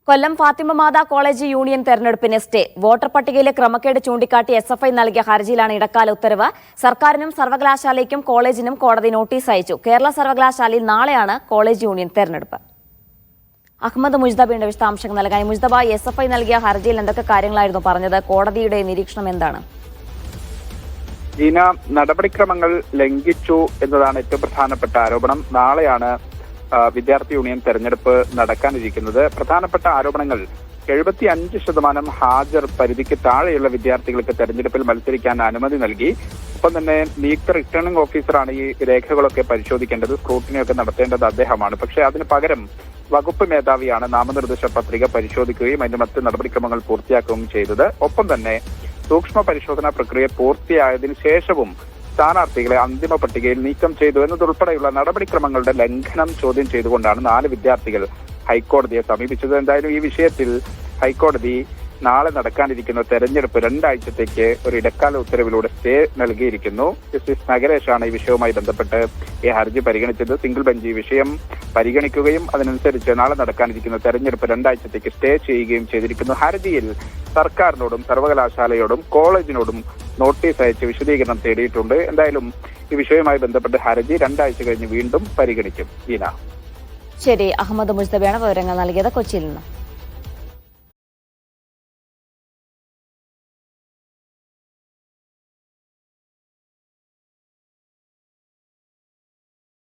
കൊല്ലം ഫാത്തിമ മാതാ college union തെരഞ്ഞെടുപ്പിന് stay. Voter പട്ടികയിലെ ക്രമക്കേട് ചൂണ്ടിക്കാട്ടി എസ്എഫ്ഐ നൽകിയ ഹർജിയിലാണ് ഇടക്കാല ഉത്തരവ്. സർക്കാരിനും സർവകലാശാലയ്ക്കും കോളേജിനും കോടതി നോട്ടീസ് അയച്ചു. കേരള സർവകലാശാലയിൽ നാളെയാണ് കോളേജ് യൂണിയൻ തെരഞ്ഞെടുപ്പ്. അഹമ്മദ് മുജ്തബയുടെ വിശദാംശങ്ങൾ നൽകാൻ. മുജ്തബ, എസ്എഫ്ഐ നൽകിയ ഹർജിയിൽ എന്തൊക്കെ കാര്യങ്ങളായിരുന്നു പറഞ്ഞത്? കോടതിയുടെ നിരീക്ഷണം എന്താണ്? ജീന, നടപടിക്രമങ്ങൾ ലംഘിച്ചു എന്നതാണ് ഏറ്റവും പ്രധാനപ്പെട്ട ആരോപണം. നാളെയാണ് വിദ്യാർത്ഥി യൂണിയൻ തെരഞ്ഞെടുപ്പ് നടക്കാനിരിക്കുന്നത്. പ്രധാനപ്പെട്ട ആരോപണങ്ങൾ 75% ഹാജർ പരിധിക്ക് താഴെയുള്ള വിദ്യാർത്ഥികൾക്ക് തെരഞ്ഞെടുപ്പിൽ മത്സരിക്കാൻ അനുമതി നൽകി. ഒപ്പം തന്നെ നിയുക്ത റിട്ടേണിംഗ് ഓഫീസറാണ് ഈ രേഖകളൊക്കെ പരിശോധിക്കേണ്ടത്, സ്ക്രൂട്ടിനിയൊക്കെ നടത്തേണ്ടത് അദ്ദേഹമാണ്. പക്ഷേ അതിന് പകരം വകുപ്പ് മേധാവിയാണ് നാമനിർദ്ദേശ പത്രിക പരിശോധിക്കുകയും അതിന്റെ മറ്റ് നടപടിക്രമങ്ങൾ പൂർത്തിയാക്കുകയും ചെയ്തത്. ഒപ്പം തന്നെ സൂക്ഷ്മ പരിശോധനാ പ്രക്രിയ പൂർത്തിയായതിനു ശേഷവും സ്ഥാനാർത്ഥികളെ അന്തിമ പട്ടികയിൽ നീക്കം ചെയ്തു എന്നതുൾപ്പെടെയുള്ള നടപടിക്രമങ്ങളുടെ ലംഘനം ചോദ്യം ചെയ്തുകൊണ്ടാണ് 4 വിദ്യാർത്ഥികൾ ഹൈക്കോടതിയെ സമീപിച്ചത്. എന്തായാലും ഈ വിഷയത്തിൽ ഹൈക്കോടതി നാളെ നടക്കാനിരിക്കുന്ന തെരഞ്ഞെടുപ്പ് 2 ആഴ്ചത്തേക്ക് ഒരു ഇടക്കാല ഉത്തരവിലൂടെ സ്റ്റേ നൽകിയിരിക്കുന്നു. ജസ്റ്റിസ് നഗരേഷാണ് ഈ വിഷയവുമായി ബന്ധപ്പെട്ട് ഈ ഹർജി പരിഗണിച്ചത്. സിംഗിൾ ബെഞ്ച് ഈ വിഷയം പരിഗണിക്കുകയും അതിനനുസരിച്ച് നാളെ നടക്കാനിരിക്കുന്ന തെരഞ്ഞെടുപ്പ് 2 ആഴ്ചത്തേക്ക് സ്റ്റേ ചെയ്യുകയും ചെയ്തിരിക്കുന്നു. ഹർജിയിൽ സർക്കാരിനോടും സർവകലാശാലയോടും കോളേജിനോടും നോട്ടീസ് അയച്ച് വിശദീകരണം തേടിയിട്ടുണ്ട്. എന്തായാലും ഈ വിഷയവുമായി ബന്ധപ്പെട്ട് ഹർജി 2 ആഴ്ച കഴിഞ്ഞ് വീണ്ടും പരിഗണിക്കും. ഈന. ശരി, അഹമ്മദ് മുസ്തബയാണ് വിവരങ്ങൾ നൽകിയത് കൊച്ചിയിൽ നിന്ന്.